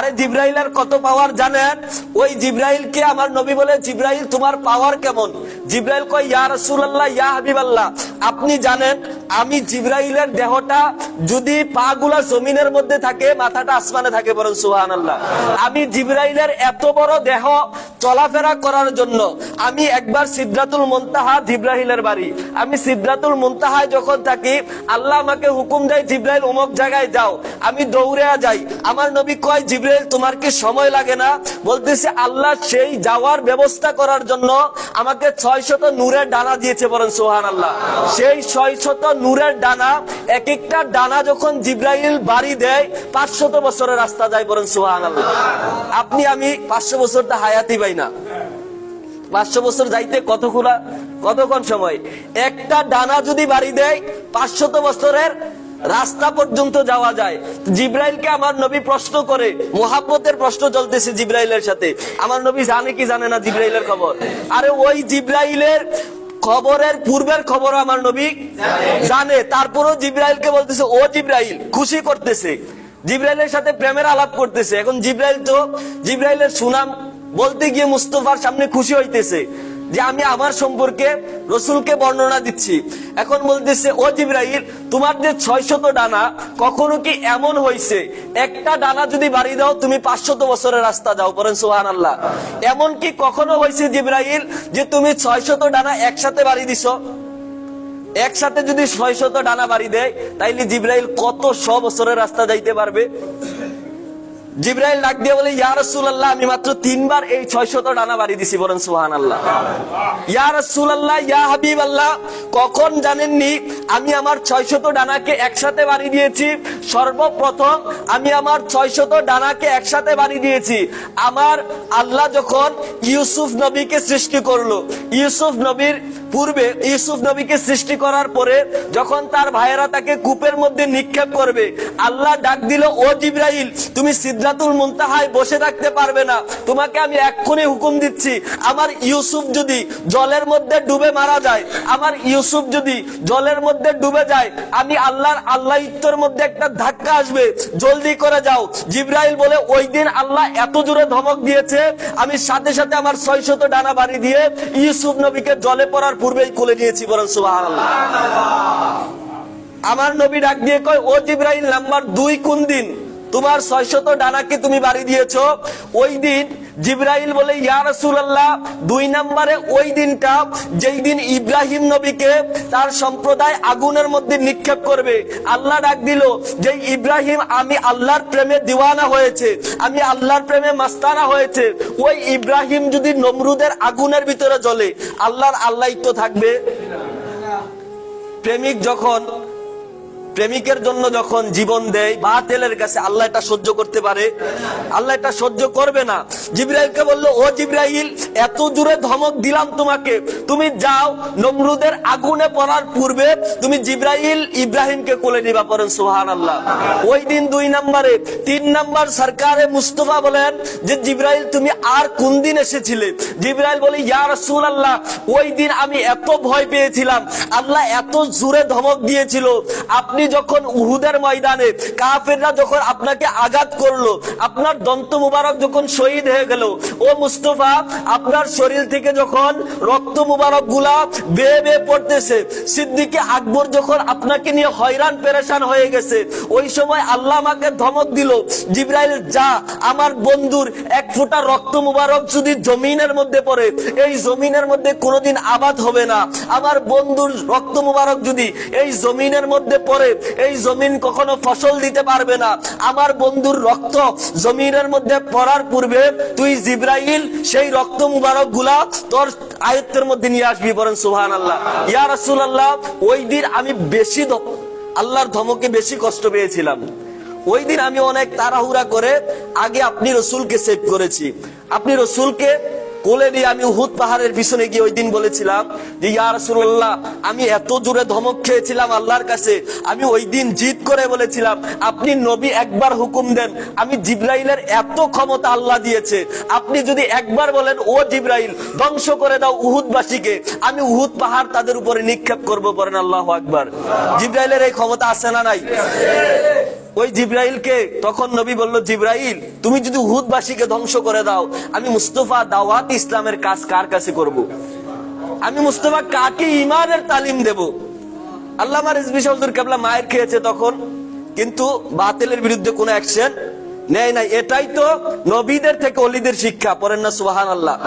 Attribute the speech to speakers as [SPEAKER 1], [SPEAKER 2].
[SPEAKER 1] আরে জিব্রাইলের কত পাওয়ার জানেন? ওই জিব্রাইলকে আমার নবী বলে, জিব্রাইল তোমার পাওয়ার কেমন? জিব্রাইল কয়, ইয়া রাসূলুল্লাহ, ইয়া হাবিবাল্লাহ, আপনি জানেন আমি জিব্রাইলের দেহটা যদি পা গুলা জমিনের মধ্যে থাকে, মাথাটা আসমানে থাকে, বলেন সুবহানাল্লাহ। আমি জিব্রাইলের এত বড় দেহ চলাফেরা করার জন্য আমি একবার সিদরাতুল মুনতাহা, জিব্রাইলের বাড়ি, আমি সিদরাতুল মুনতাহায় যখন থাকি, আল্লাহ আমাকে হুকুম দেয়, জিব্রাইল অমুক জায়গায় যাও, আমি দৌড়ে যাই। আমার নবী কয়, জিব্রাইল তোমার কি সময় লাগে না? বলতেছে, আল্লাহ সেই যাওয়ার ব্যবস্থা করার জন্য আমাকে 600 নূরের ডানা দিয়েছে, বলেন সুবহানাল্লাহ। সেই 600 নূরের ডানা, এক একটা ডানা যখন জিব্রাইল বাড়ি দেয়, 500 বছরের রাস্তা যায়, বলেন সুবহানাল্লাহ। আপনি আমি 500 বছরটা হায়াতি পাই না। 500 বছর যাইতে কতক্ষণ সময়? একটা ডানা যদি বাড়ি দেয়, 500 বছরের রাস্তা পর্যন্ত যাওয়া যায়। জিব্রাইলকে আমার নবী প্রশ্ন করে, মুহাব্বতের প্রশ্ন চলতেছে জিব্রাইলের সাথে। আমার নবী জানে কি জানে না জিব্রাইলের খবর? আরে ওই জিব্রাইলের খবরের পূর্বের খবর আমার নবী জানে। তারপরও জিব্রাইলকে বলতেছে, ও জিব্রাইল, খুশি করতেছে, জিব্রাইলের সাথে প্রেমের আলাপ করতেছে। এখন জিব্রাইলের সুনাম বলতে গিয়ে মুস্তাফার সামনে খুশি হইতেছে যে আমি আমার সম্পর্কে রসুলকে বর্ণনা দিচ্ছি। এখন বলতেছে, ও জিব্রাইল, তোমার যে 600 ডানা, কখনো কি এমন হয়েছে একটা ডানা যদি বাড়ি দাও তুমি 500 বছরের রাস্তা যাও, বলেন সুবহানাল্লাহ। এমন কি কখনো হয়েছে জিব্রাইল যে তুমি 600 ডানা একসাথে বাড়ি দিছো? একসাথে যদি 600 ডানা বাড়ি দেয়, তাইলে জিব্রাইল কত 100 বছরের রাস্তা যাইতে পারবে? জিব্রাইল ডাক দিয়ে বলে, ইয়া রাসূলুল্লাহ, আমি মাত্র 3 বার এই 600 ডানা বাড়ি দিছি, বলেন সুবহানাল্লাহ। ইয়া রাসূলুল্লাহ, ইয়া হাবিবাল্লাহ, কখন জানেননি আমি আমার 600 ডানাকে একসাথে বাড়ি দিয়েছি? সর্বপ্রথম আমি আমার 600 ডানাকে একসাথে বাড়ি দিয়েছি আমার আল্লাহ যখন ইউসুফ নবীকে সৃষ্টি করলো। ইউসুফ নবীর পূর্বে, ইউসুফ নবীকে সৃষ্টি করার পরে যখন তার ভাইয়েরা তাকে কূপের মধ্যে নিক্ষেপ করবে, আল্লাহ ডাক দিল, ও জিব্রাইল, তুমি সিদরাতুল মুনতাহায় বসে থাকতে পারবে না, তোমাকে আমি এক্ষুনি হুকুম দিচ্ছি, আমার ইউসুফ যদি জলের মধ্যে ডুবে মারা যায়, আমার ইউসুফ যদি জলের মধ্যে ডুবে যায়, আমি আল্লাহর মধ্যে একটা ধাক্কা আসবে, জলদি করে যাও। জিব্রাইল বলে, ওই দিন আল্লাহ এত জোরে ধমক দিয়েছে, আমি সাথে সাথে আমার 600 ডানা বাড়ি দিয়ে ইউসুফ নবীকে জলে পড়ার পূর্বেই কোলে নিয়েছি, বলেন সুবহানাল্লাহ। আমার নবী ডাক দিয়ে কয়, ও জিব্রাইল, নাম্বার 2 কোন দিন তোমার 600 ডানাকে তুমি বাড়ি দিয়েছো? ওই দিন জিব্রাইল বলে, ইয়া রাসূলুল্লাহ, 2 নম্বরে ওই দিনটা যেই দিন ইব্রাহিম নবীকে তার সম্প্রদায় আগুনের মধ্যে নিক্ষেপ করবে। আল্লাহ ডাক দিল, যে ইব্রাহিম আমি আল্লাহর প্রেমে দিওয়ানা হয়েছে, আমি আল্লাহর প্রেমে মাস্তানা হয়েছে, ওই ইব্রাহিম যদি নমরুদের আগুনের ভিতরে জ্বলে, আল্লাহই তো থাকবে। প্রেমিকের জন্য যখন জীবন দেয় বাতিলের কাছে, আল্লাহ এটা সহ্য করতে পারে? আল্লাহ এটা সহ্য করবে না। জিব্রাইলকে বললো, ও জিব্রাইল, এত জোরে ধমক দিলাম তোমাকে, তুমি যাও, নমরুদের আগুনে পড়ার পূর্বে তুমি জিব্রাইল ইব্রাহিমকে কোলে নিবা, পড়েন সুবহানাল্লাহ। ওই দিন 2 নম্বরে। 3 নম্বর সরকারে মুস্তাফা বলেন যে, জিব্রাইল তুমি আর কোন দিন এসেছিলে? জিব্রাইল বলে, ইয়া রাসূলুল্লাহ, ওই দিন আমি এত ভয় পেয়েছিলাম, আল্লাহ এত জোরে ধমক দিয়েছিল, আপনি যখন উহুদের ময়দানে কাফেররা যখন আপনাকে আঘাত করলো, আপনার দন্ত মুবারক যখন শহীদ হয়ে গেল, ও মুস্তাফা, আপনার শরীর থেকে যখন রক্ত মুবারক গুলা বেয়ে বেয়ে পড়তেছে, সিদ্দিকে আকবর যখন আপনাকে নিয়ে হয়রান পেরেশান হয়ে গেছে, ওই সময় আল্লাহ আমাকে ধমক দিল, জিব্রাইল যা, আমার বন্ধুর 1 ফোঁটা রক্ত মুবারক যদি জমিনের মধ্যে পড়ে, এই জমিনের মধ্যে কোনোদিন আবাদ হবে না। আমার বন্ধুর রক্ত মুবারক যদি এই জমিনের মধ্যে পড়ে, এই জমিন কখনো ফসল দিতে পারবে না। আমার বন্ধুর রক্ত জমিনের মধ্যে পড়ার পূর্বে তুই জিব্রাইল সেই রক্ত মুবারক গুলা তোর আয়ত্তের মধ্যে নিয়ে আসবি, বলেন সুবহানাল্লাহ। ইয়া রাসূলুল্লাহ, ওই দিন আমি বেশি আল্লাহর ধমকে বেশি কষ্ট পেয়েছিলাম। ওই দিন আমি অনেক তাড়াহুড়া করে আগে আপনি রসুলকে সেভ করেছি। আপনি রসুলকে কোলে নিয়ে আমি উহুদ পাহাড়ের পিছনে গিয়ে ওই দিন বলেছিলাম যে, ইয়া রাসূলুল্লাহ, আমি এত জোরে ধমক খেয়েছিলাম আল্লাহর কাছে, আমি ওই দিন জিদ করে বলেছিলাম, আপনি নবী একবার হুকুম দেন, আমি জিব্রাইলের এত ক্ষমতা আল্লাহ দিয়েছে, আপনি যদি একবার বলেন, ও জিব্রাইল, ধ্বংস করে দাও উহুদবাসীকে, আমি উহুদ পাহাড় তাদের উপরে নিক্ষেপ করবো, বলেন আল্লাহু আকবার। জিব্রাইলের এই ক্ষমতা আছে না নাই? ওই জিব্রাইলকে তখন নবী বলল, জিব্রাইল তুমি যদি উহুদবাসীকে ধ্বংস করে দাও, আমি মুস্তাফা দাওয়াত ইসলামের কাজ কার কাছে করব? আমি মুস্তাফা কাকে ঈমানের তালিম দেব? আল্লামা রিজভী হুজুর কেবলা মায়ের খেয়েছে তখন, কিন্তু বাতিলের বিরুদ্ধে কোনো অ্যাকশন নেয় নাই। এটাই তো নবীদের থেকে ওলিদের শিক্ষা। পড়েন না সুবহানাল্লাহ।